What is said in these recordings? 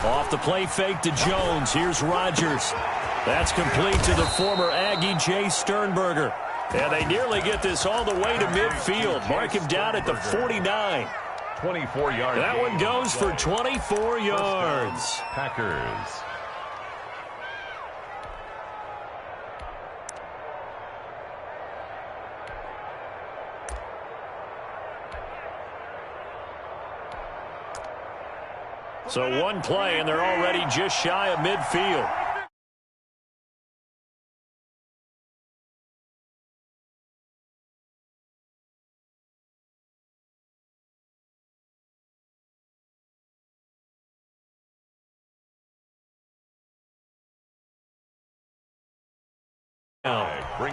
Off the play fake to Jones. Here's Rodgers. That's complete to the former Aggie, Jay Sternberger. And they nearly get this all the way to midfield. Mark him down at the 49. 24 yards. That one goes for 24 yards. Packers. So one play, and they're already just shy of midfield.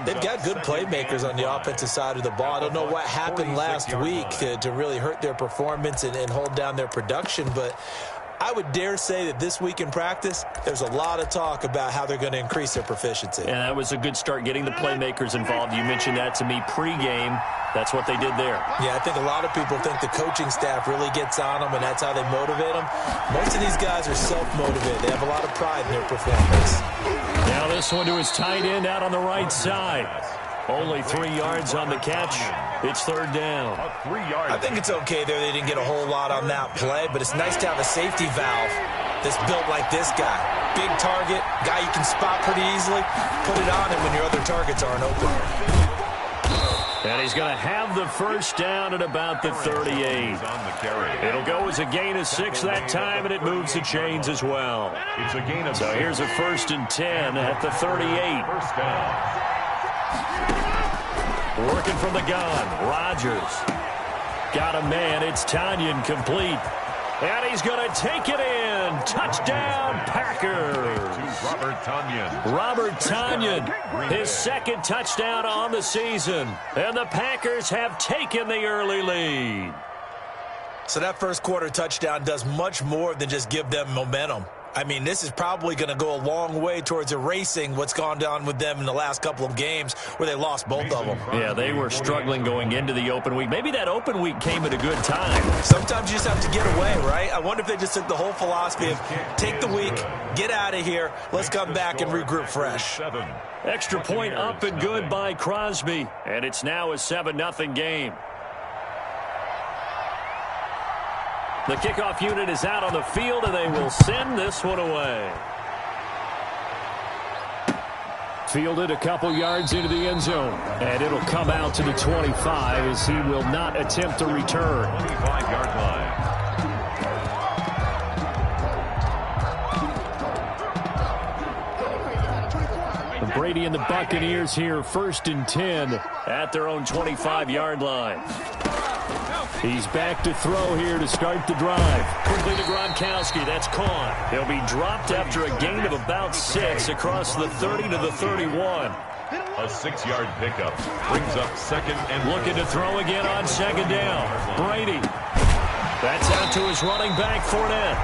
They've got good playmakers on the offensive side of the ball. I don't know what happened last week to really hurt their performance and hold down their production, but I would dare say that this week in practice, there's a lot of talk about how they're going to increase their proficiency. Yeah, that was a good start getting the playmakers involved. You mentioned that to me pregame. That's what they did there. Yeah, I think a lot of people think the coaching staff really gets on them, and that's how they motivate them. Most of these guys are self-motivated. They have a lot of pride in their performance. Now this one to his tight end out on the right side. Only 3 yards on the catch. It's third down. I think it's okay there. They didn't get a whole lot on that play, but it's nice to have a safety valve that's built like this guy. Big target, guy you can spot pretty easily. Put it on him when your other targets aren't open. And he's going to have the first down at about the 38. It'll go as a gain of 6 that time, and it moves the chains as well. It's a gain of 6. So here's a 1st and 10 at the 38. First down. Working from the gun, Rodgers. Got a man, it's Tanyan complete. And he's going to take it in. Touchdown, Packers. Robert Tanyan. Robert Tanyan, his second touchdown on the season. And the Packers have taken the early lead. So that first quarter touchdown does much more than just give them momentum. I mean, this is probably going to go a long way towards erasing what's gone down with them in the last couple of games where they lost both of them. Yeah, they were struggling going into the open week. Maybe that open week came at a good time. Sometimes you just have to get away, right? I wonder if they just took the whole philosophy of take the week, get out of here, let's come back and regroup fresh. Extra point up and good by Crosby. And it's now a 7-0 game. The kickoff unit is out on the field, and they will send this one away. Fielded a couple yards into the end zone. And it'll come out to the 25 as he will not attempt to return. 25-yard line. Brady and the Buccaneers here, 1st and 10 at their own 25-yard line. He's back to throw here to start the drive. Quickly to Gronkowski. That's caught. He'll be dropped after a gain of about 6 across the 30 to the 31. A 6-yard pickup brings up 2nd and looking to throw again on 2nd down. Brady. That's out to his running back, Fournette.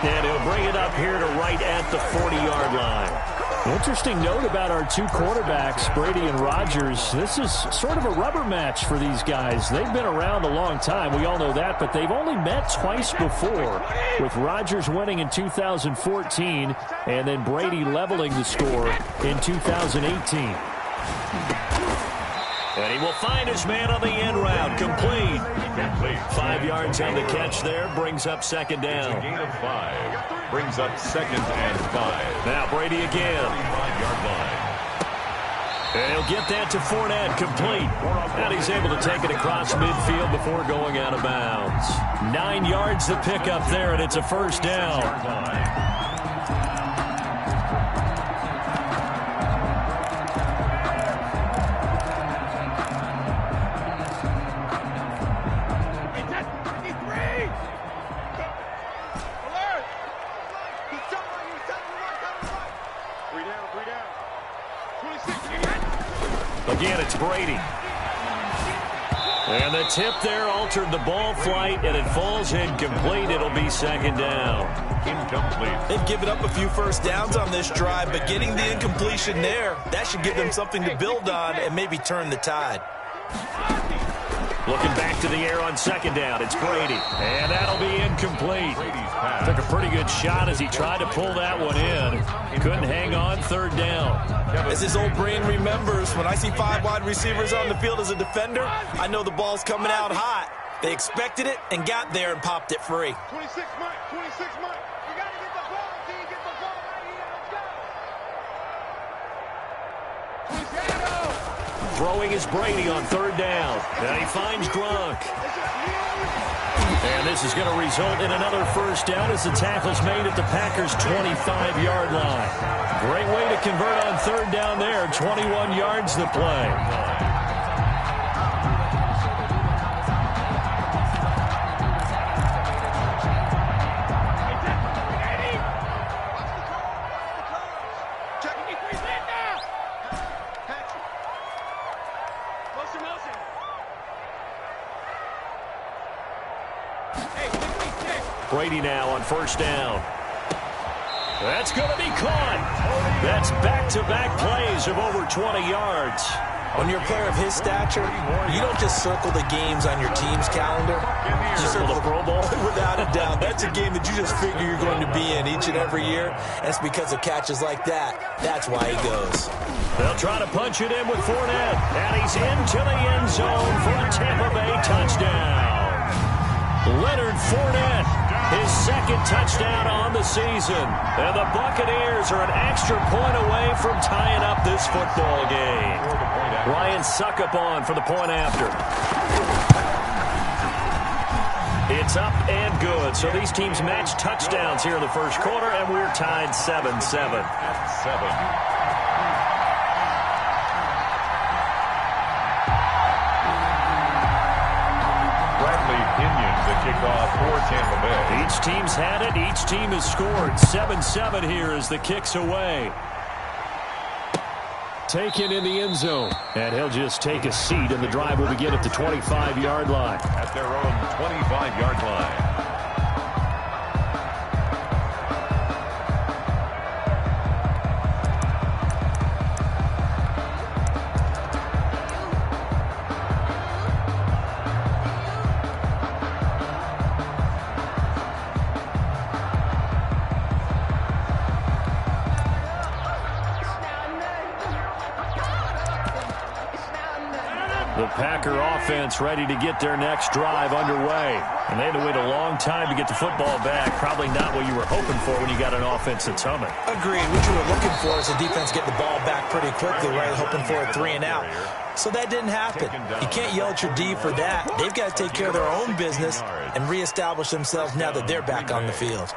And he'll bring it up here to right at the 40-yard line. Interesting note about our two quarterbacks, Brady and Rodgers. This is sort of a rubber match for these guys. They've been around a long time. We all know that, but they've only met twice before, with Rodgers winning in 2014 and then Brady leveling the score in 2018. And he will find his man on the end route. Complete. 5 yards on the catch there. Brings up 2nd down. It's a gain of 5. Brings up 2nd and 5. Now Brady again. 35-yard line. And he'll get that to Fournette. Complete. And he's able to take it across midfield before going out of bounds. 9 yards to pick up there, and it's a 1st down. Again, it's Brady. And the tip there altered the ball flight, and it falls incomplete. It'll be second down. Incomplete. They've given up a few first downs on this drive, but getting the incompletion there, that should give them something to build on and maybe turn the tide. Looking back to the air on second down, it's Brady. And that'll be incomplete. Took a pretty good shot as he tried to pull that one in. Couldn't hang on third down. As his old brain remembers, when I see 5 wide receivers on the field as a defender, I know the ball's coming out hot. They expected it and got there and popped it free. 26 Mike, 26 Mike. You got to get the ball until you get the ball right here. Let's go. Throwing is Brady on third down. And he finds Gronk. And this is going to result in another first down as the tackle's made at the Packers' 25-yard line. Great way to convert on third down there. 21 yards to play. Brady now on first down. That's going to be caught. That's back-to-back plays of over 20 yards. When you're a player of his stature, you don't just circle the games on your team's calendar. You Circle the Pro Bowl? Without a doubt. That's a game that you just figure you're going to be in each and every year. And it's because of catches like that. That's why he goes. They'll try to punch it in with Fournette. And he's into the end zone for a Tampa Bay touchdown. Leonard Fournette, his second touchdown on the season. And the Buccaneers are an extra point away from tying up this football game. Ryan Suckup on for the point after. It's up and good. So these teams match touchdowns here in the first quarter, and we're tied 7-7. 7. Kickoff for Tampa Bay. Each team's had it. Each team has scored. 7-7 here as the kick's away. Taken in the end zone. And he'll just take a seat, and the drive will begin at the 25-yard line. At their own 25-yard line. The Packer offense ready to get their next drive underway. And they had to wait a long time to get the football back. Probably not what you were hoping for when you got an offense that's humming. Agreed. What you were looking for is the defense getting the ball back pretty quickly, right? Hoping for a 3 and out. So that didn't happen. You can't yell at your D for that. They've got to take care of their own business and reestablish themselves now that they're back on the field.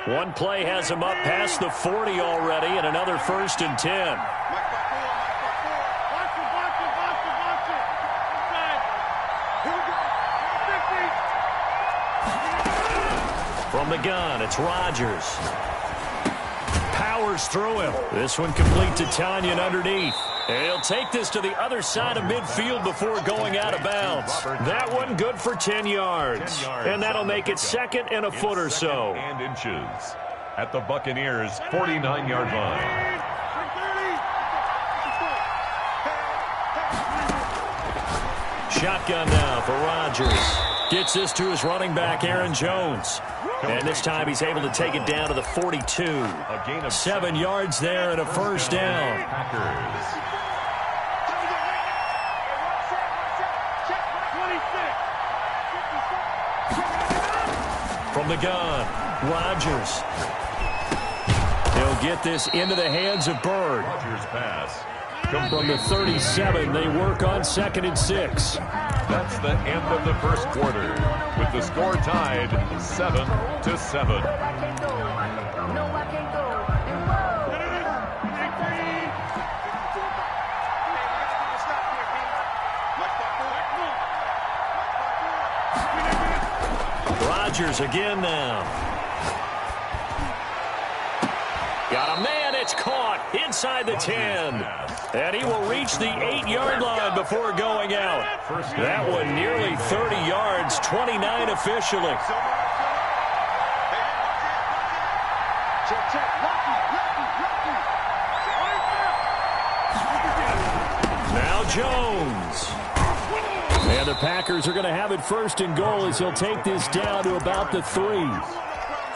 One play has him up past the 40 already, and another 1st and 10. From the gun, it's Rodgers. Powers through him. This one complete to Tanyan underneath. And he'll take this to the other side of midfield before going out of bounds. That one good for 10 yards. And that'll make it second and a foot or so. And inches at the Buccaneers' 49-yard line. Shotgun now for Rodgers. Gets this to his running back, Aaron Jones. And this time he's able to take it down to the 42. 7 yards there and a first down. Packers. From the gun, Rodgers. He'll get this into the hands of Bird. Rodgers pass. From the 37, they work on 2nd and 6. That's the end of the first quarter, with the score tied 7-7. Rodgers again now. Got a man. It's caught inside the 10. And he will reach the 8-yard line before going out. That one nearly 30 yards, 29 officially. Now Jones. And the Packers are going to have it first and goal as he'll take this down to about the 3.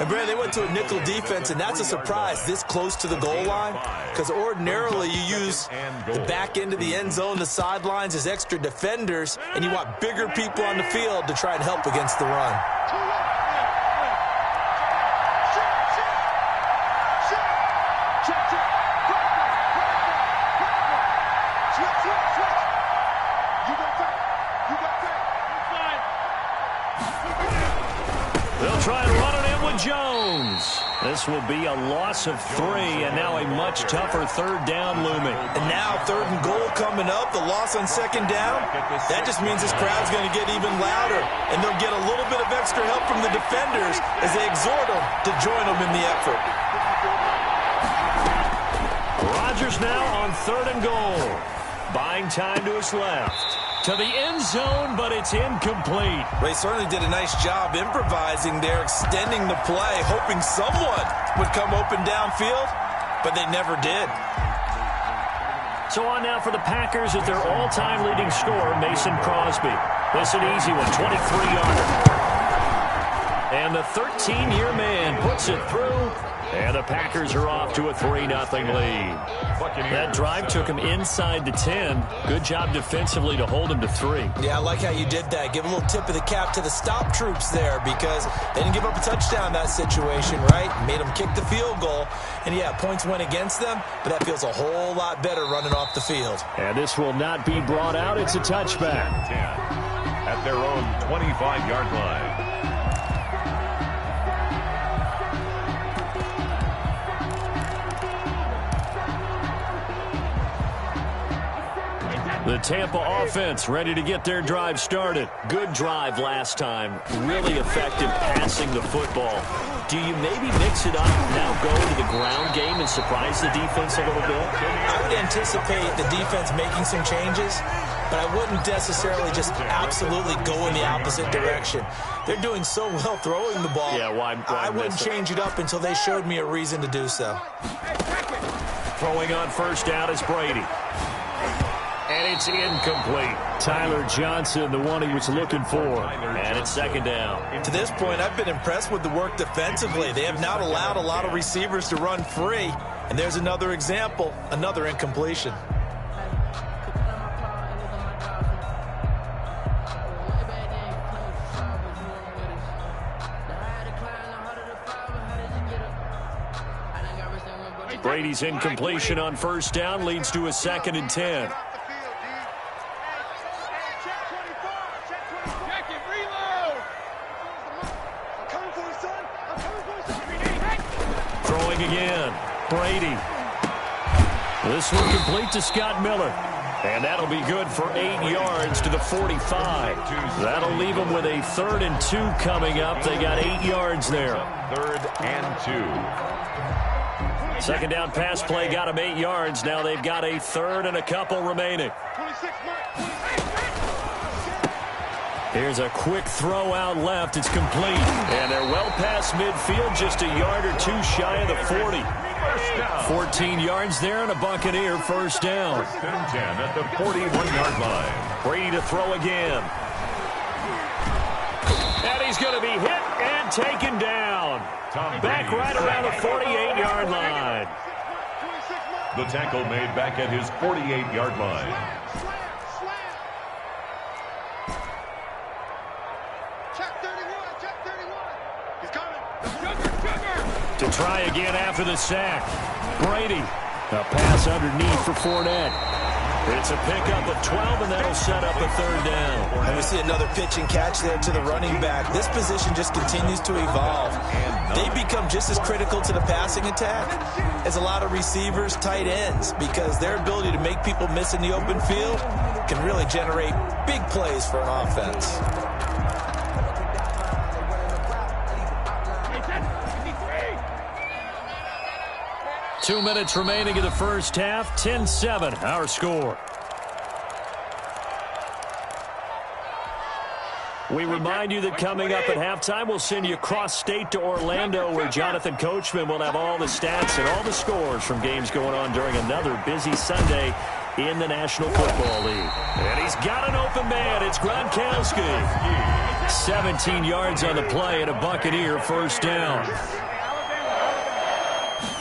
And, Brad, they went to a nickel defense, and that's a surprise this close to the goal line, because ordinarily you use the back end of the end zone, the sidelines as extra defenders, and you want bigger people on the field to try and help against the run. They'll try and run it in with Jones. This will be a loss of 3, and now a much tougher third down looming. And now 3rd and goal coming up, the loss on 2nd down. That just means this crowd's going to get even louder, and they'll get a little bit of extra help from the defenders as they exhort them to join them in the effort. Rodgers now on 3rd and goal. Buying time to his left. To the end zone, but it's incomplete. They certainly did a nice job improvising there, extending the play, hoping someone would come open downfield, but they never did. So on now for the Packers at their all-time leading scorer, Mason Crosby. This an easy one, 23-yarder. And the 13-year man puts it through, and the Packers are off to a 3-0 lead. That drive took him inside the 10. Good job defensively to hold him to 3. Yeah, I like how you did that. Give a little tip of the cap to the stop troops there, because they didn't give up a touchdown in that situation, right? Made them kick the field goal. And, yeah, points went against them, but that feels a whole lot better running off the field. And this will not be brought out. It's a touchback. 10 at their own 25-yard line. The Tampa offense ready to get their drive started. Good drive last time. Really effective passing the football. Do you maybe mix it up, now go to the ground game and surprise the defense a little bit? I would anticipate the defense making some changes, but I wouldn't necessarily just absolutely go in the opposite direction. They're doing so well throwing the ball. Yeah, why I wouldn't change it up until they showed me a reason to do so. Throwing on first down is Brady. And it's incomplete. Tyler Johnson, the one he was looking for. And it's 2nd down. To this point, I've been impressed with the work defensively. They have not allowed a lot of receivers to run free. And there's another example, another incompletion. Brady's incompletion on first down leads to a 2nd and 10. Throwing again. Brady. This one complete to Scott Miller. And that'll be good for 8 yards to the 45. That'll leave them with a 3rd and 2 coming up. They got 8 yards there. 3rd and 2. 2nd down pass play got them 8 yards. Now they've got a 3rd and a couple remaining. Here's a quick throw out left. It's complete. And they're well past midfield, just a yard or 2 shy of the 40. 14 yards there and a Buccaneer first down. 1st and 10 at the 41-yard line. Brady to throw again. And he's going to be hit and taken down. Back right around the 48-yard line. The tackle made back at his 48-yard line. To try again after the sack. Brady. A pass underneath for Fournette. It's a pickup of 12, and that'll set up a 3rd down. And we see another pitch and catch there to the running back. This position just continues to evolve. They become just as critical to the passing attack as a lot of receivers, tight ends, because their ability to make people miss in the open field can really generate big plays for an offense. 2 minutes remaining in the first half. 10-7, our score. We remind you that coming up at halftime, we'll send you cross-state to Orlando, where Jonathan Coachman will have all the stats and all the scores from games going on during another busy Sunday in the National Football League. And he's got an open man. It's Gronkowski. 17 yards on the play and a Buccaneer first down.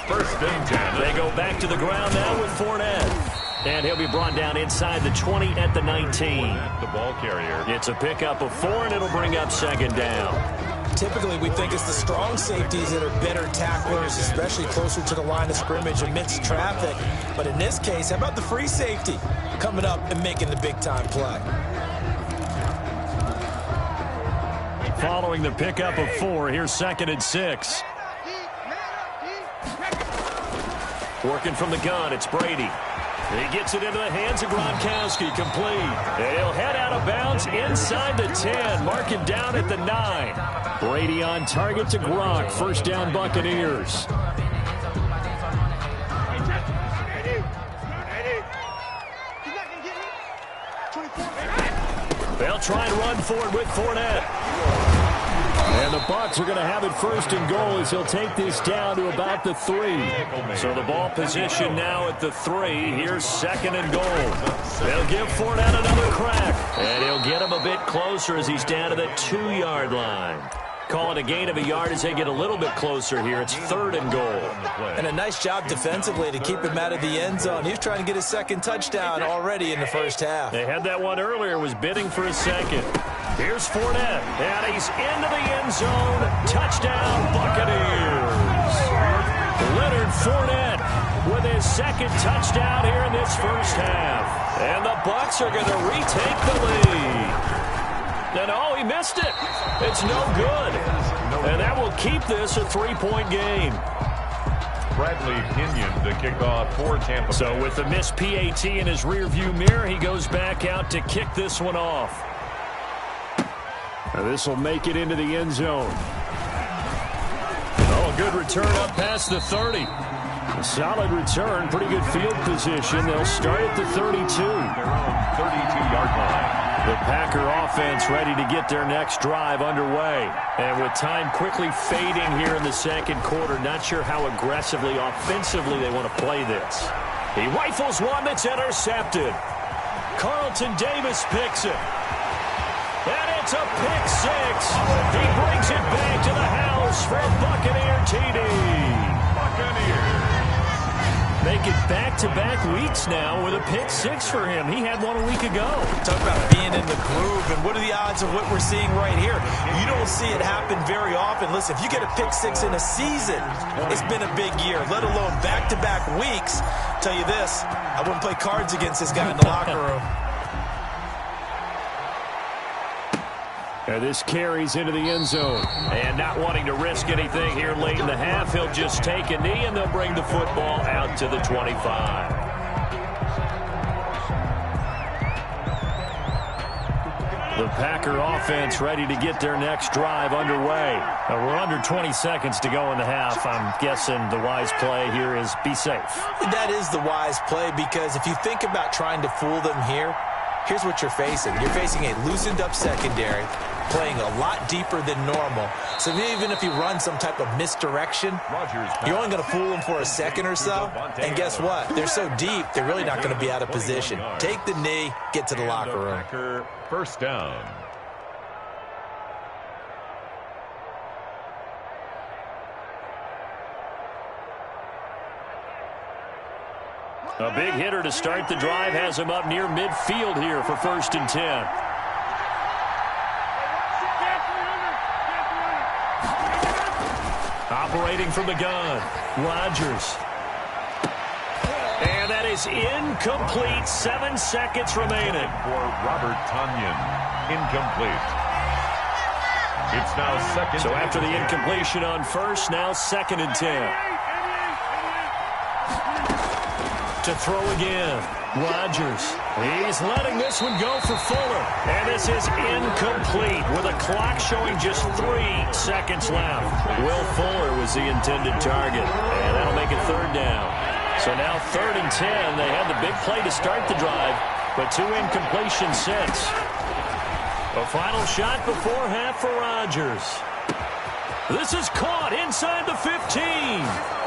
First and 10. They go back to the ground now with Fournette. And he'll be brought down inside the 20 at the 19. The ball carrier. It's a pickup of 4, and it'll bring up second down. Typically, we think it's the strong safeties that are better tacklers, especially closer to the line of scrimmage amidst traffic. But in this case, how about the free safety coming up and making the big-time play? Following the pickup of 4, here's second and 6. Working from the gun, it's Brady. He gets it into the hands of Gronkowski, complete. And he'll head out of bounds inside the 10, mark him down at the 9. Brady on target to Gronk, first down Buccaneers. They'll try and run for it with Fournette. And the Bucs are going to have it first and goal as he'll take this down to about the 3. So the ball position now at the 3. Here's second and goal. They'll give Fournette another crack. And he'll get him a bit closer as he's down to the 2-yard line. Call it a gain of a yard as they get a little bit closer here. It's third and goal. And a nice job defensively to keep him out of the end zone. He was trying to get his second touchdown already in the first half. They had that one earlier, was bidding for a second. Here's Fournette, and he's into the end zone. Touchdown, Buccaneers. Leonard Fournette with his second touchdown here in this first half. And the Bucs are going to retake the lead. And oh, he missed it. It's no good. And that will keep this a 3-point game. Bradley Pinion to kick off for Tampa Bay. So with the missed PAT in his rearview mirror, he goes back out to kick this one off. And this will make it into the end zone. Oh, a good return up past the 30. A solid return, pretty good field position. They'll start at the 32. Their own 32-yard line. The Packer offense ready to get their next drive underway. And with time quickly fading here in the second quarter, not sure how aggressively, offensively they want to play this. He rifles one that's intercepted. Carlton Davis picks it. And it's a pick 6. He brings it back to the house for a Buccaneer TD. Buccaneers. Make it back-to-back weeks now with a pick 6 for him. He had one a week ago. Talk about being in the groove, and what are the odds of what we're seeing right here? You don't see it happen very often. Listen, if you get a pick 6 in a season, it's been a big year, let alone back-to-back weeks. Tell you this, I wouldn't play cards against this guy in the locker room. And this carries into the end zone. And not wanting to risk anything here late in the half, he'll just take a knee, and they'll bring the football out to the 25. The Packer offense ready to get their next drive underway. We're under 20 seconds to go in the half. I'm guessing the wise play here is be safe. That is the wise play, because if you think about trying to fool them here, here's what you're facing. You're facing a loosened-up secondary, playing a lot deeper than normal. So even if you run some type of misdirection, you're only going to fool them for a second or so. And guess what? They're so deep, they're really not going to be out of position. Take the knee, get to the locker room. First down. A big hitter to start the drive has him up near midfield here for 1st and 10. Operating from the gun, Rodgers. And that is incomplete. 7 seconds remaining. For Robert Tonyan, incomplete. It's now second. So after the incompletion on first, now 2nd and 10. To throw again, Rodgers. He's letting this one go for Fuller. And this is incomplete with a clock showing just 3 seconds left. Will Fuller was the intended target. And that'll make it 3rd down. So now 3rd and 10. They had the big play to start the drive, but 2 incompletions since. A final shot before half for Rodgers. This is caught inside the 15.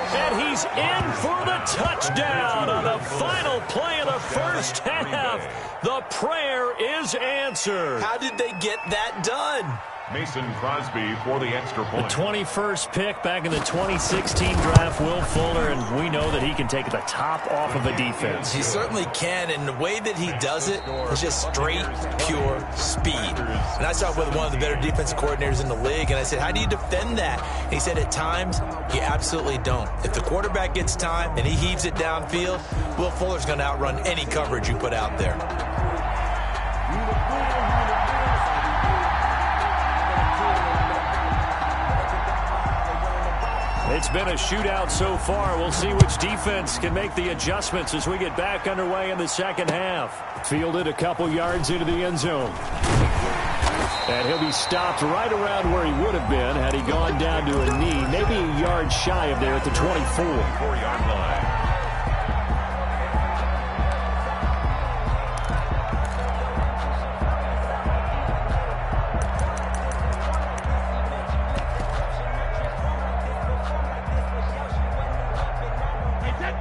And he's in for the touchdown on the final play of the first half. The prayer is answered. How did they get that done? Mason Crosby for the extra point. The 21st pick back in the 2016 draft, Will Fuller, and we know that he can take the top off of a defense. He certainly can, and the way that he does it is just straight, pure speed. And I saw it with one of the better defense coordinators in the league, and I said, how do you defend that? And he said, at times, you absolutely don't. If the quarterback gets time and he heaves it downfield, Will Fuller's going to outrun any coverage you put out there. It's been a shootout so far. We'll see which defense can make the adjustments as we get back underway in the second half. Fielded a couple yards into the end zone. And he'll be stopped right around where he would have been had he gone down to a knee, maybe a yard shy of there at the 24. 4-yard line.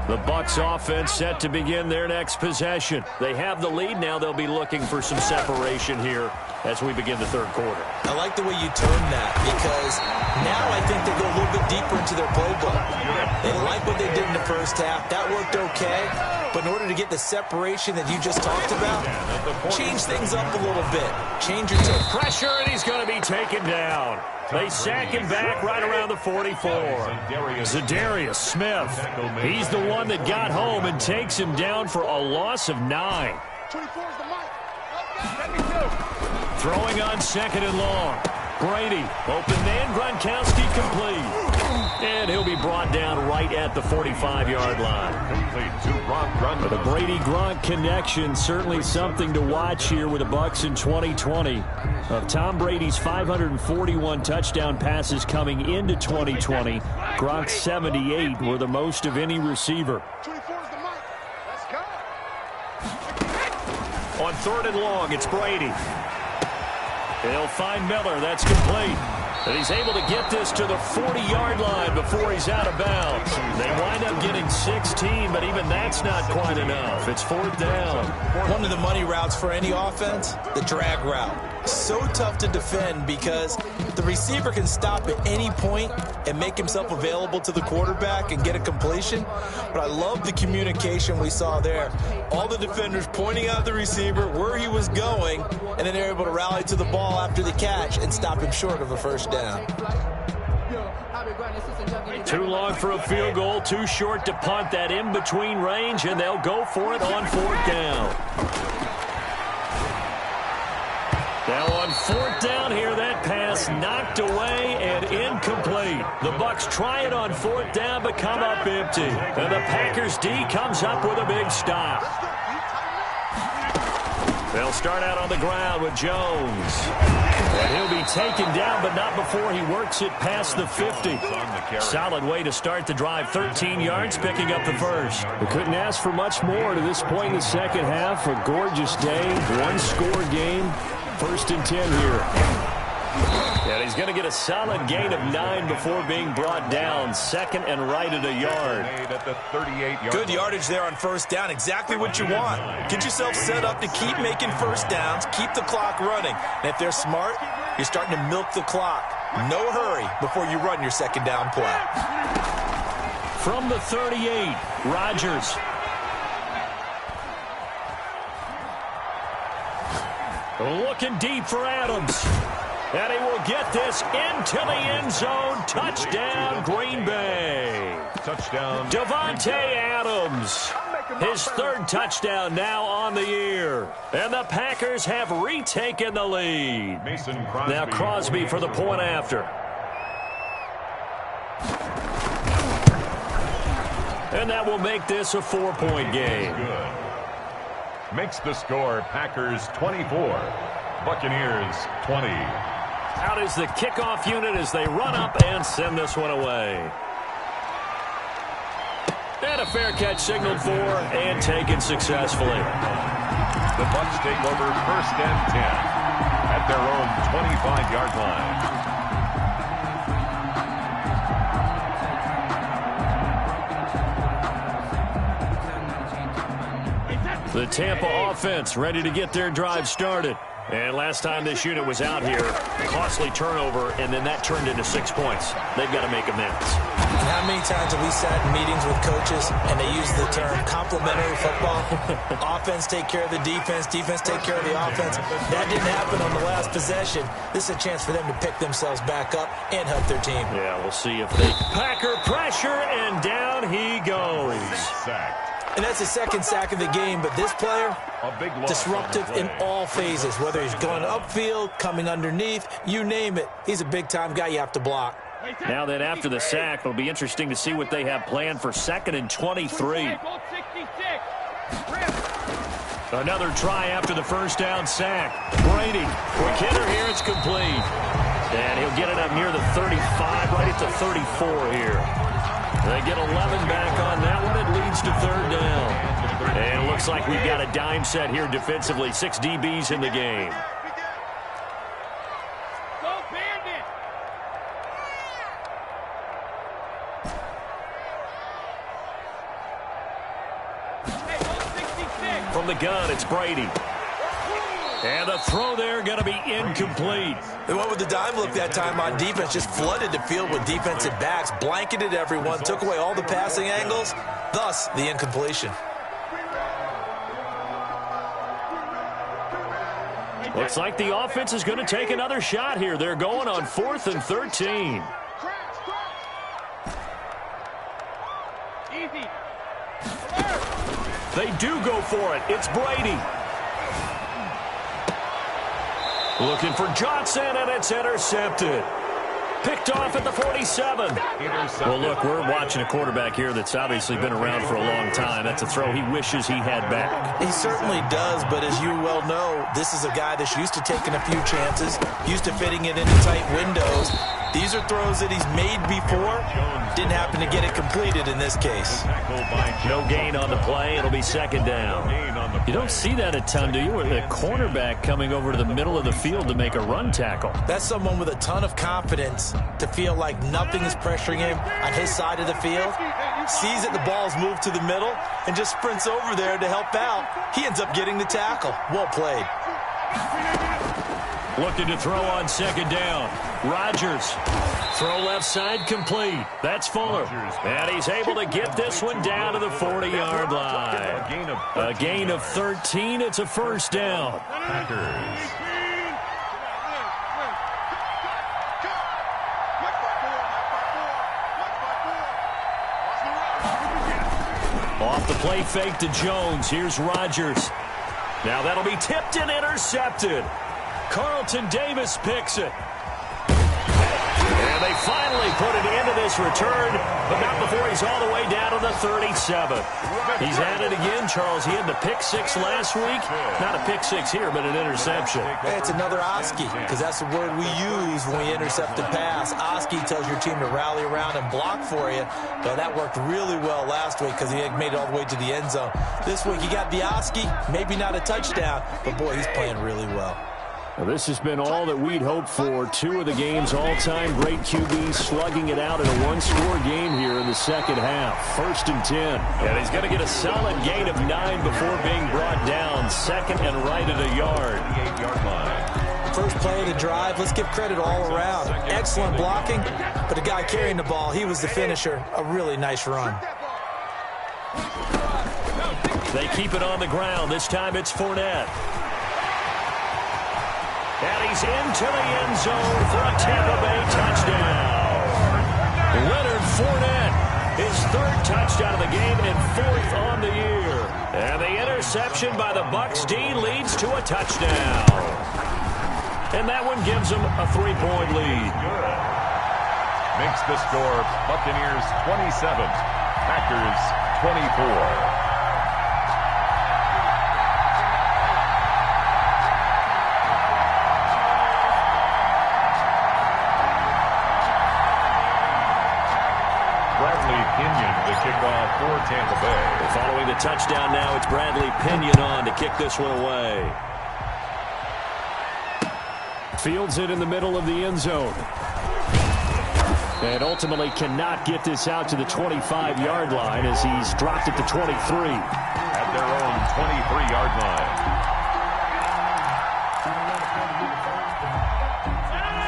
The Bucs offense set to begin their next possession. They have the lead. Now they'll be looking for some separation here as we begin the third quarter. I like the way you termed that, because now I think they go a little bit deeper into their playbook. They like what they did in the first half. That worked okay. But in order to get the separation that you just talked about, change things up a little bit. Change your tip. Pressure, and he's going to be taken down. They sack him back right around the 44. Zadarius Smith. He's the one that got home and takes him down for a loss of 9. Throwing on 2nd and long. Brady, open man, Gronkowski complete. And he'll be brought down right at the 45-yard line. But the Brady-Gronk connection, certainly something to watch here with the Bucs in 2020. Of Tom Brady's 541 touchdown passes coming into 2020, Gronk's 78 were the most of any receiver. On 3rd and long, it's Brady. He'll find Miller. That's complete. And he's able to get this to the 40-yard line before he's out of bounds. They wind up getting 16, but even that's not quite enough. It's 4th down. One of the money routes for any offense, the drag route. So tough to defend because the receiver can stop at any point and make himself available to the quarterback and get a completion. But I love the communication we saw there. All the defenders pointing out the receiver, where he was going, and then they're able to rally to the ball after the catch and stop him short of a first down. Too long for a field goal, too short to punt. That in-between range, and they'll go for it on 4th down. Now on 4th down here, that pass knocked away and incomplete. The Bucs try it on 4th down, but come up empty. And the Packers D comes up with a big stop. They'll start out on the ground with Jones. And he'll be taken down, but not before he works it past the 50. Solid way to start the drive. 13 yards, picking up the first. We couldn't ask for much more to this point in the second half. A gorgeous day, one-score game. 1st and 10 here. And he's going to get a solid gain of 9 before being brought down. 2nd and right at a yard. Good yardage there on 1st down. Exactly what you want. Get yourself set up to keep making first downs, keep the clock running. And if they're smart, you're starting to milk the clock. No hurry before you run your 2nd down play. From the 38, Rodgers. Looking deep for Adams. And he will get this into the end zone. Touchdown, Green Bay. Touchdown. Davante Adams. His 3rd touchdown now on the year. And the Packers have retaken the lead. Now Crosby for the point after. And that will make this a 4-point game. Good. Makes the score Packers 24, Buccaneers 20. Out is the kickoff unit as they run up and send this one away. And a a fair catch signaled for and taken successfully. The Bucs take over 1st and 10 at their own 25-yard line. The Tampa offense ready to get their drive started. And last time this unit was out here, costly turnover, and then that turned into 6 points. They've got to make amends. And how many times have we sat in meetings with coaches and they use the term complementary football? Offense take care of the defense, defense take care of the offense. That didn't happen on the last possession. This is a chance for them to pick themselves back up and help their team. Yeah, we'll see if they... Packer pressure, and down he goes. Sacked. And that's the second sack of the game, but this player, disruptive in all phases, whether he's going upfield, coming underneath, you name it. He's a big-time guy you have to block. Now that after the sack, it'll be interesting to see what they have planned for 2nd and 23. Another try after the first down sack. Brady, quick hitter here, it's complete. And he'll get it up near the 35, right at the 34 here. They get 11 back on that one. It leads to 3rd down. And it looks like we've got a dime set here defensively. 6 DBs in the game. From the gun, it's Brady. And the throw there going to be incomplete. They went with the dime look that time on defense, just flooded the field with defensive backs, blanketed everyone, took away all the passing angles, thus the incompletion. Looks like the offense is going to take another shot here. They're going on 4th and 13. They do go for it. It's Brady. Looking for Johnson, and it's intercepted. Picked off at the 47. Well, look, we're watching a quarterback here that's obviously been around for a long time. That's a throw he wishes he had back. He certainly does, but as you well know, this is a guy that's used to taking a few chances, used to fitting it into tight windows. These are throws that he's made before. Didn't happen to get it completed in this case. No gain on the play. It'll be 2nd down. You don't see that a ton, do you? With a cornerback coming over to the middle of the field to make a run tackle. That's someone with a ton of confidence to feel like nothing is pressuring him on his side of the field. Sees that the ball's moved to the middle and just sprints over there to help out. He ends up getting the tackle. Well played. Looking to throw on 2nd down. Rodgers. Throw left side complete. That's Fuller. And he's able to get this one down to the 40-yard line. A gain of 13. It's a 1st down. Packers. Off the play fake to Jones. Here's Rodgers. Now that'll be tipped and intercepted. Carlton Davis picks it. And they finally put it into this return, but not before he's all the way down to the 37. He's at it again, Charles. He had the pick 6 last week. Not a pick 6 here, but an interception. Hey, it's another Oski, because that's the word we use when we intercept a pass. Oski tells your team to rally around and block for you. But that worked really well last week because he made it all the way to the end zone. This week he got the Oski, maybe not a touchdown, but boy, he's playing really well. Well, this has been all that we'd hoped for. 2 of the game's all-time great QBs slugging it out in a one-score game here in the second half. 1st and 10. And he's going to get a solid gain of 9 before being brought down. 2nd and right at a yard. 8-yard line. First play of the drive, let's give credit all around. Excellent blocking, but the guy carrying the ball, he was the finisher. A really nice run. They keep it on the ground. This time it's Fournette. And he's into the end zone for a Tampa Bay touchdown. Leonard Fournette, his 3rd touchdown of the game and 4th on the year. And the interception by the Bucs D leads to a touchdown. And that one gives them a 3-point lead. Makes the score Buccaneers 27, Packers 24. kickoff for Tampa Bay. Following the touchdown now, it's Bradley Pinion on to kick this one away. Fields it in the middle of the end zone. And ultimately cannot get this out to the 25-yard line as he's dropped at the 23. At their own 23-yard line.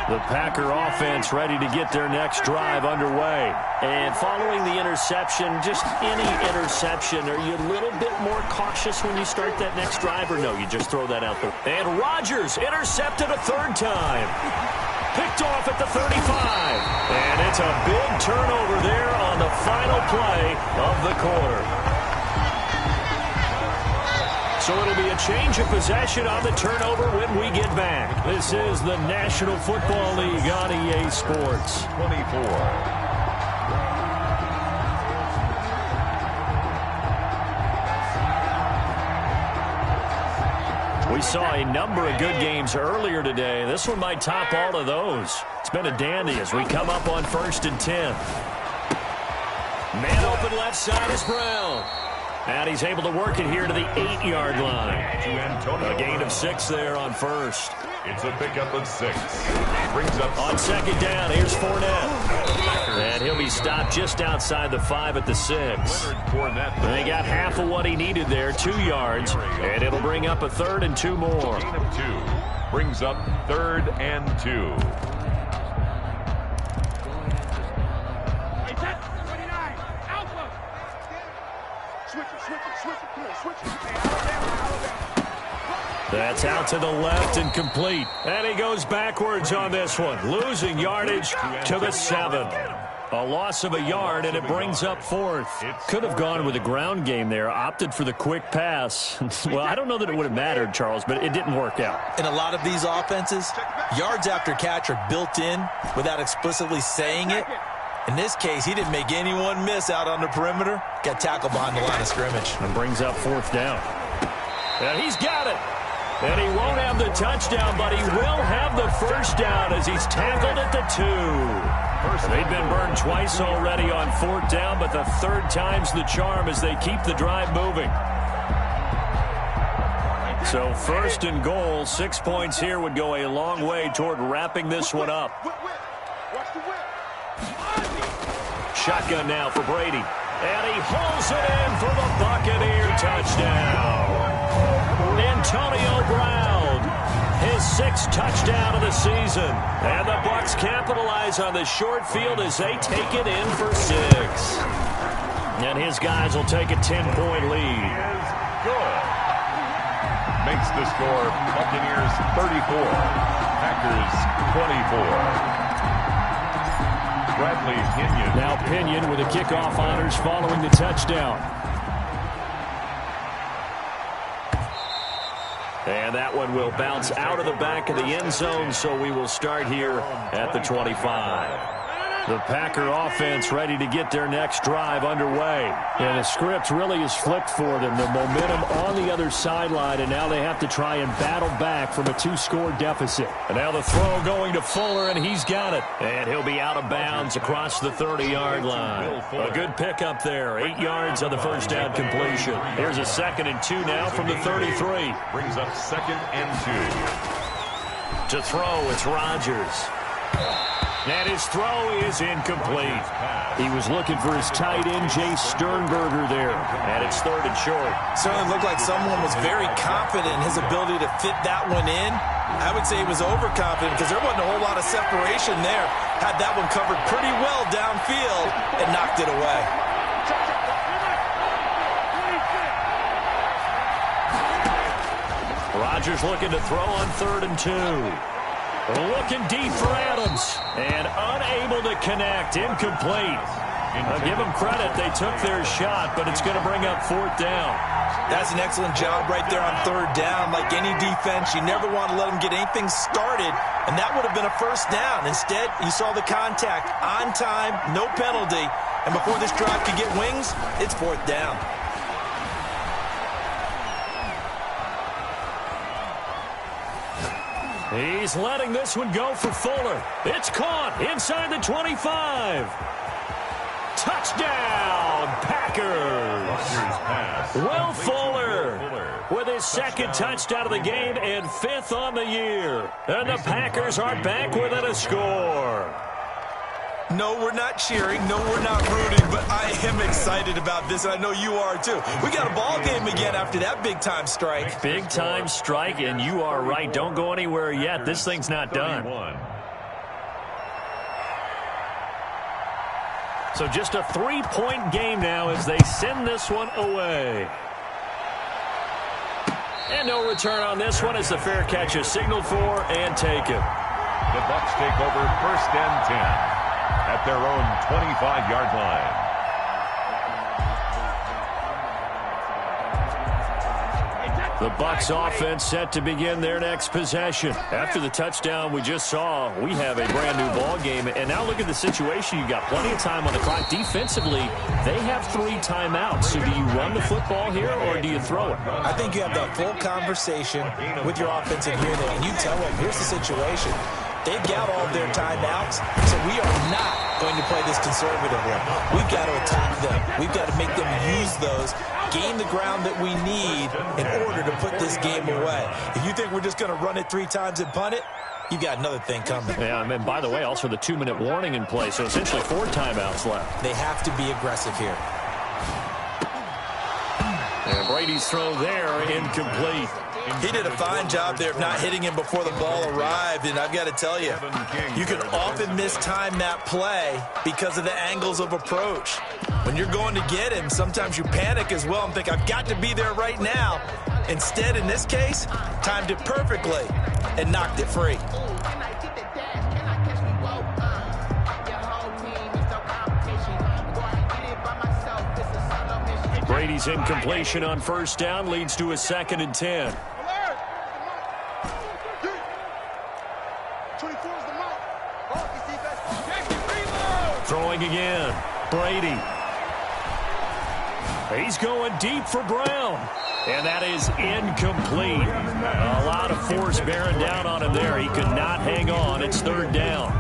The Packer offense ready to get their next drive underway. And following the interception, just any interception, are you a little bit more cautious when you start that next drive, or no, you just throw that out there? And Rodgers intercepted a third time. Picked off at the 35. And it's a big turnover there on the final play of the quarter. So it'll be a change of possession on the turnover when we get back. This is the National Football League on EA Sports. 24. We saw a number of good games earlier today. This one might top all of those. It's been a dandy as we come up on 1st and 10. Man open left side is Brown. And he's able to work it here to the 8-yard line. A gain of 6 there on first. It's a pickup of 6. Brings up on second down. Here's Fournette. And he'll be stopped just outside the 5 at the 6. And they got half of what he needed there, 2 yards. And it'll bring up a 3rd and 2 more. Gain of 2. Brings up 3rd and 2. That's out to the left and complete. And he goes backwards on this one. Losing yardage to the 7. A loss of a yard, and it brings up 4th. Could have gone with the ground game there. Opted for the quick pass. Well, I don't know that it would have mattered, Charles, but it didn't work out. In a lot of these offenses, yards after catch are built in without explicitly saying it. In this case, he didn't make anyone miss out on the perimeter. Got tackled behind the line of scrimmage. And brings up 4th down. And he's got it. And he won't have the touchdown, but he will have the first down as he's tackled at the 2. They've been burned twice already on 4th down, but the 3rd time's the charm as they keep the drive moving. So 1st and goal, 6 points here would go a long way toward wrapping this one up. Shotgun now for Brady. And he hauls it in for the Buccaneer touchdown. Antonio Brown, his 6th touchdown of the season. And the Bucs capitalize on the short field as they take it in for 6. And his guys will take a 10-point lead. Good. Makes the score Buccaneers 34, Packers 24. Bradley Pinion. Now Pinion with the kickoff honors following the touchdown. And that one will bounce out of the back of the end zone, so we will start here at the 25. The Packer offense ready to get their next drive underway. And the script really is flipped for them. The momentum on the other sideline, and now they have to try and battle back from a 2-score deficit. And now the throw going to Fuller, and he's got it. And he'll be out of bounds across the 30-yard line. A good pickup there. 8 yards on the first down completion. Here's a 2nd and 2 now from the 33. Brings up 2nd and 2. To throw, it's Rodgers. And his throw is incomplete. He was looking for his tight end, Jay Sternberger there. And it's 3rd and short. Certainly looked like someone was very confident in his ability to fit that one in. I would say he was overconfident because there wasn't a whole lot of separation there. Had that one covered pretty well downfield and knocked it away. Rodgers looking to throw on 3rd and 2. Looking deep for Adams, and unable to connect, incomplete. I'll give them credit, they took their shot, but it's going to bring up 4th down. That's an excellent job right there on 3rd down. Like any defense, you never want to let them get anything started, and that would have been a first down. Instead, you saw the contact on time, no penalty, and before this drive could get wings, it's 4th down. He's letting this one go for Fuller. It's caught inside the 25. Touchdown, Packers. Will Fuller with his second touchdown of the game and fifth on the year. And the Packers are back within a score. No, we're not cheering. No, we're not rooting, but I am excited about this, and I know you are too. We got a ball game again after that big-time strike. Big-time strike, and you are right. Don't go anywhere yet. This thing's not done. So just a 3-point game now as they send this one away. And no return on this one as the fair catch is signaled for and taken. The Bucs take over 1st and 10 at their own 25-yard line. The Bucs offense set to begin their next possession. After the touchdown we just saw, we have a brand new ball game. And now look at the situation. You've got plenty of time on the clock. Defensively, they have 3 timeouts. So do you run the football here or do you throw it? I think you have that full conversation with your offensive unit, and you tell them, here's the situation. They've got all of their timeouts, so we are not going to play this conservatively. We've got to attack them. We've got to make them use those, gain the ground that we need in order to put this game away. If you think we're just going to run it 3 times and punt it, you got another thing coming. Yeah, and by the way, also the 2-minute warning in play, so essentially 4 timeouts left. They have to be aggressive here. And Brady's throw there, incomplete. He did a fine job there of not hitting him before the ball arrived, and I've got to tell you, you can often mistime that play because of the angles of approach. When you're going to get him, sometimes you panic as well and think, I've got to be there right now. Instead, in this case, timed it perfectly and knocked it free. Brady's incompletion on 1st down leads to a 2nd and 10. Throwing again. Brady. He's going deep for Brown. And that is incomplete. A lot of force bearing down on him there. He could not hang on. It's 3rd down.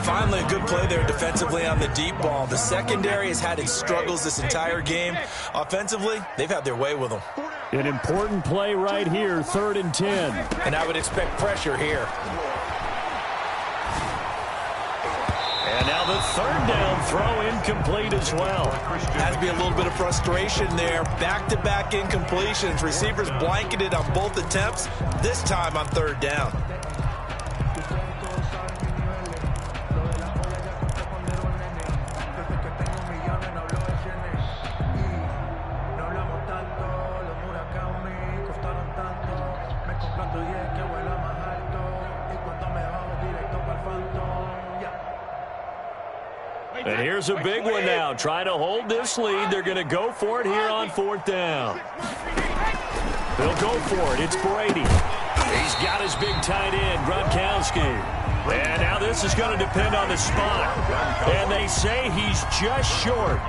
Finally, a good play there defensively on the deep ball. The secondary has had its struggles this entire game. Offensively, they've had their way with them. An important play right here, 3rd and 10. And I would expect pressure here. And now the 3rd down throw incomplete as well. Has to be a little bit of frustration there. Back-to-back incompletions. Receivers blanketed on both attempts, this time on 3rd down. And here's a big one now. Trying to hold this lead. They're going to go for it here on 4th down. They'll go for it. It's Brady. He's got his big tight end, Gronkowski. And now this is going to depend on the spot. And they say he's just short.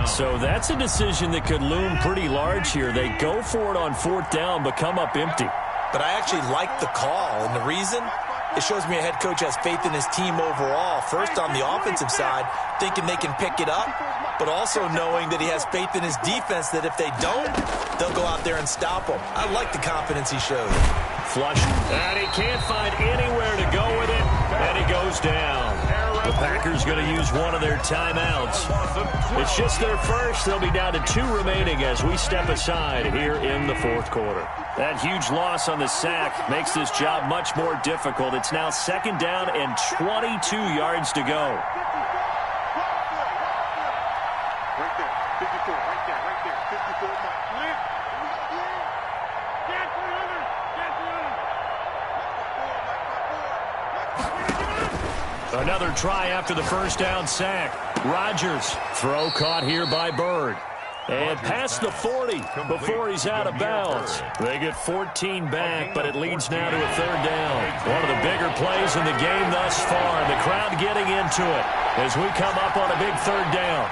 So that's a decision that could loom pretty large here. They go for it on 4th down, but come up empty. But I actually like the call, and the reason? It shows me a head coach has faith in his team overall. First on the offensive side, thinking they can pick it up, but also knowing that he has faith in his defense that if they don't, they'll go out there and stop them. I like the confidence he showed. Flush, and he can't find anywhere to go with it, and he goes down. The Packers going to use one of their timeouts. It's just their first. They'll be down to 2 remaining as we step aside here in the 4th quarter. That huge loss on the sack makes this job much more difficult. It's now 2nd down and 22 yards to go. Right there, 54, right there, 54. Another try after the 1st down sack. Rodgers, throw caught here by Bird. And past the 40 before he's out of bounds. They get 14 back, but it leads now to a 3rd down. One of the bigger plays in the game thus far. The crowd getting into it as we come up on a big 3rd down.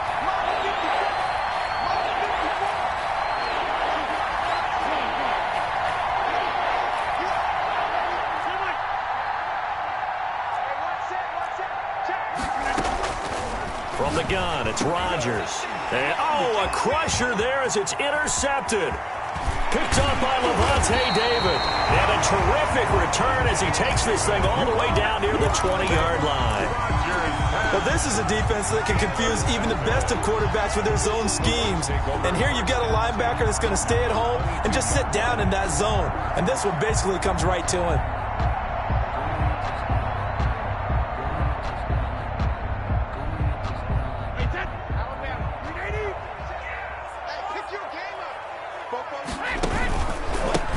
From the gun, it's Rodgers. And, oh, a crusher there as it's intercepted. Picked up by Levante David. And a terrific return as he takes this thing all the way down near the 20-yard line. Well, this is a defense that can confuse even the best of quarterbacks with their zone schemes. And here you've got a linebacker that's going to stay at home and just sit down in that zone. And this one basically comes right to him.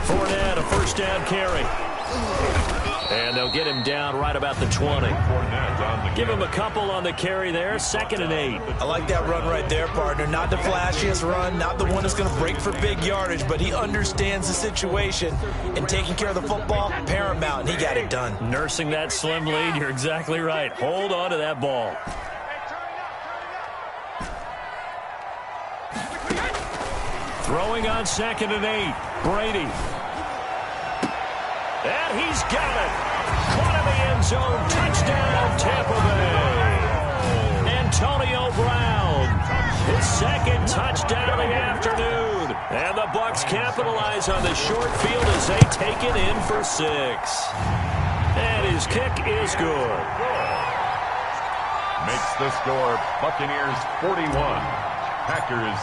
Fournette, a first down carry. And they'll get him down right about the 20. Give him a couple on the carry there. 2nd and 8. I like that run right there, partner. Not the flashiest run, not the one that's going to break for big yardage, but he understands the situation, and taking care of the football, paramount, and he got it done. Nursing that slim lead, you're exactly right. Hold on to that ball. Throwing on 2nd and 8. Brady. And he's got it. Caught in the end zone. Touchdown, Tampa Bay. Antonio Brown. His 2nd touchdown of the afternoon. And the Bucs capitalize on the short field as they take it in for 6. And his kick is good. Makes the score Buccaneers 41. Packers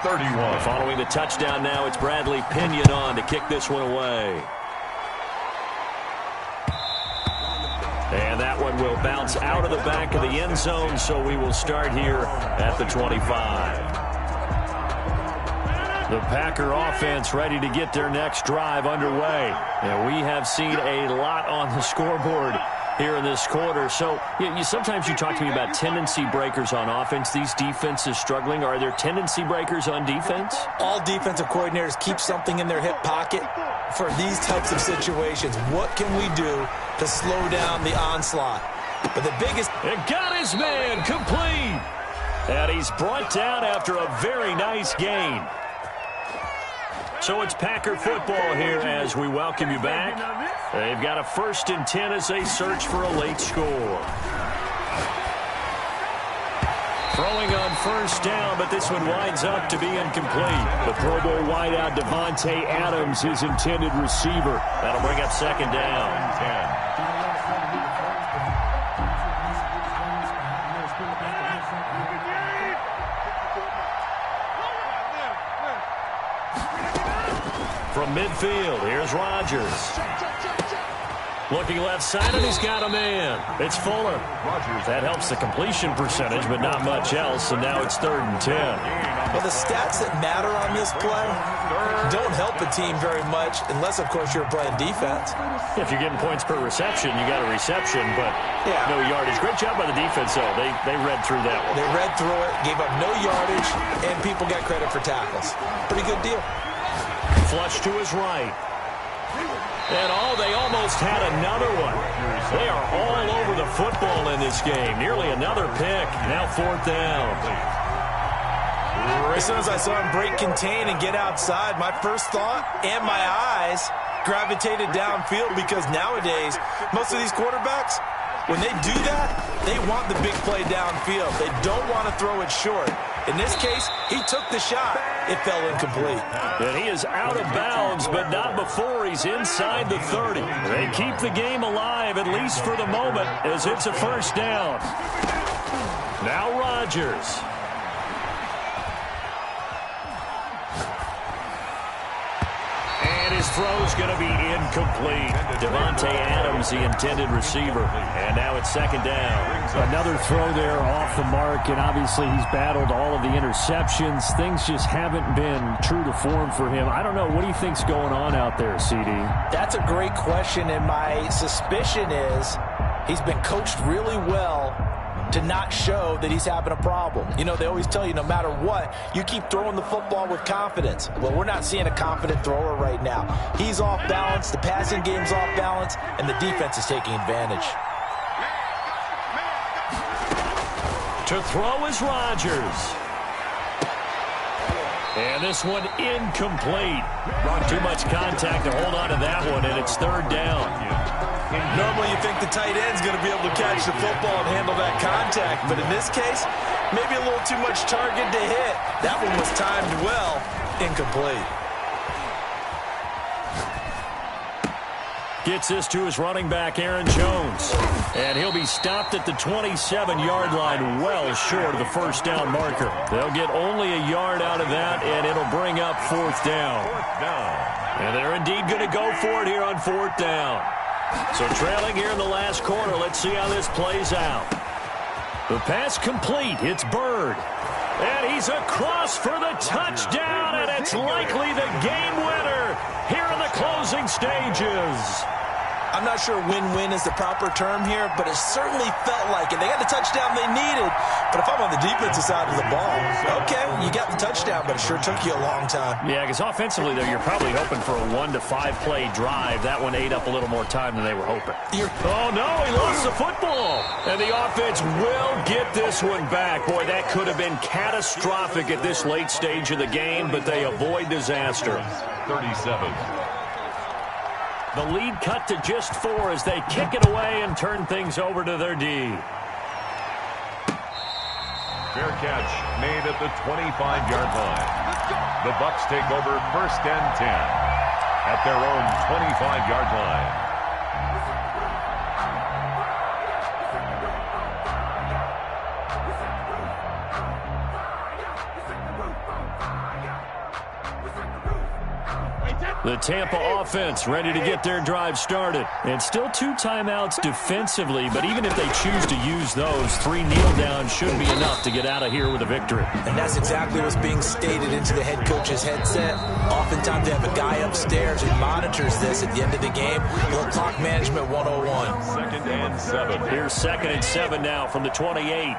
31. Following the touchdown now, it's Bradley Pinion on to kick this one away. And that one will bounce out of the back of the end zone, so we will start here at the 25. The Packer offense ready to get their next drive underway. And we have seen a lot on the scoreboard here in this quarter. So sometimes you talk to me about tendency breakers on offense. These defenses struggling. Are there tendency breakers on defense? All defensive coordinators keep something in their hip pocket for these types of situations. What can we do to slow down the onslaught? But the biggest... It got his man complete. And he's brought down after a very nice gain. So it's Packer football here as we welcome you back. They've got a 1st and 10 as they search for a late score. Throwing on 1st down, but this one winds up to be incomplete. The Pro Bowl wideout Devontae Adams, his intended receiver. That'll bring up 2nd down. 10. From midfield, here's Rodgers. Looking left side, and he's got a man. It's Fuller. That helps the completion percentage, but not much else, and now it's 3rd and 10. Well, the stats that matter on this play don't help a team very much, unless, of course, you're playing defense. If you're getting points per reception, you got a reception, but no yardage. Great job by the defense, though. They read through that one. They read through it, gave up no yardage, and people got credit for tackles. Pretty good deal. Flush to his right. And they almost had another one. They are all over the football in this game. Nearly another pick. Now 4th down. As soon as I saw him break contain and get outside, my first thought and my eyes gravitated downfield, because nowadays, most of these quarterbacks, when they do that, they want the big play downfield. They don't want to throw it short. In this case, he took the shot. It fell incomplete. And he is out of bounds, but not before he's inside the 30. They keep the game alive, at least for the moment, as it's a 1st down. Now Rodgers. And his throw's going to be incomplete. Devontae Adams, the intended receiver. And now it's 2nd down. Another throw there off the mark, and obviously he's battled all of the interceptions. Things just haven't been true to form for him. I don't know. What do you think's going on out there, CD? That's a great question, and my suspicion is he's been coached really well to not show that he's having a problem. You know, they always tell you no matter what, you keep throwing the football with confidence. Well, we're not seeing a confident thrower right now. He's off balance, the passing game's off balance, and the defense is taking advantage. To throw is Rodgers. And this one incomplete. Too much contact to hold on to that one, and it's 3rd down. Normally you think the tight end's going to be able to catch the football and handle that contact, but in this case, Maybe a little too much target to hit. That one was timed well. Incomplete. Gets this to his running back, Aaron Jones. And he'll be stopped at the 27-yard line, well short of the first down marker. They'll get only a yard out of that, and it'll bring up fourth down. And they're indeed going to go for it here on fourth down. So trailing here in the last quarter, let's see how this plays out. The pass complete. It's Bird. And he's across for the touchdown, and it's likely the game winner here in the closing stages. I'm not sure win-win is the proper term here, but it certainly felt like it. They got the touchdown they needed, but if I'm on the defensive side of the ball, okay, you got the touchdown, but it sure took you a long time. Yeah, because offensively, though, you're probably hoping for a 1 to 5 play drive. That one ate up a little more time than they were hoping. Oh, no, he lost the football. And the offense will get this one back. Boy, that could have been catastrophic at this late stage of the game, but they avoid disaster. 37. The lead cut to just 4 as they kick it away and turn things over to their D. Fair catch made at the 25-yard line. The Bucs take over first and 10 at their own 25-yard line. The Tampa offense ready to get their drive started. And still 2 timeouts defensively, but even if they choose to use those, 3 kneel downs should be enough to get out of here with a victory. And that's exactly what's being stated into the head coach's headset. Oftentimes they have a guy upstairs who monitors this at the end of the game. Little clock management 101. Second and 7. Here's 2nd and 7 now from the 28.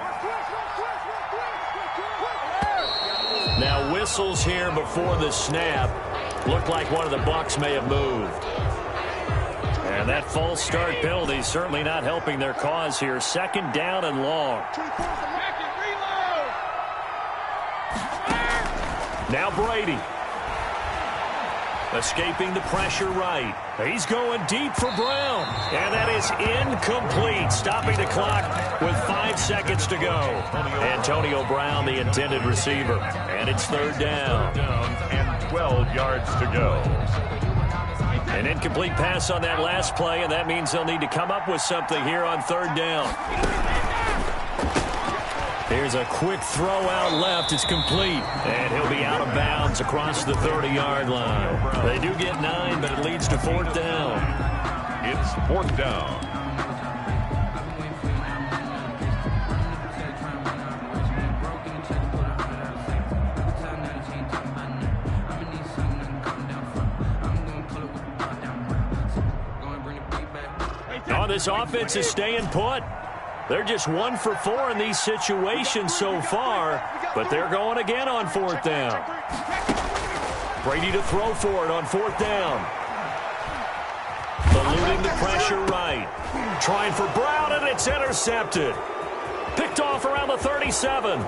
Now whistles here before the snap. Looked like one of the Bucs may have moved. And that false start penalty certainly not helping their cause here. 2nd down and long. Now Brady. Escaping the pressure right. He's going deep for Brown. And that is incomplete. Stopping the clock with 5 seconds to go. Antonio Brown, the intended receiver. And it's 3rd down. And 12 yards to go. An incomplete pass on that last play, and that means they'll need to come up with something here on 3rd down. Here's a quick throw out left. It's complete. And he'll be out of bounds across the 30-yard line. They do get 9, but it leads to 4th down. It's 4th down. Oh, this offense is staying put. They're just 1 for 4 in these situations so far, but they're going again on 4th down. Brady to throw for it on 4th down. Eluding the pressure right. Trying for Brown, and it's intercepted. Picked off around the 37.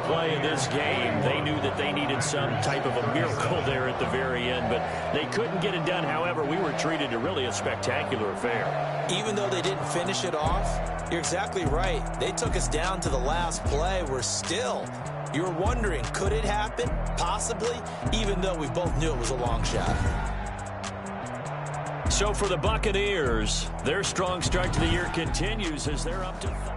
Play of this game, they knew that they needed some type of a miracle there at the very end, but they couldn't get it done. However, we were treated to really a spectacular affair. Even though they didn't finish it off, you're exactly right. They took us down to the last play. We're still, you're wondering, could it happen? Possibly, even though we both knew it was a long shot. So for the Buccaneers, their strong start to the year continues as they're up to 5.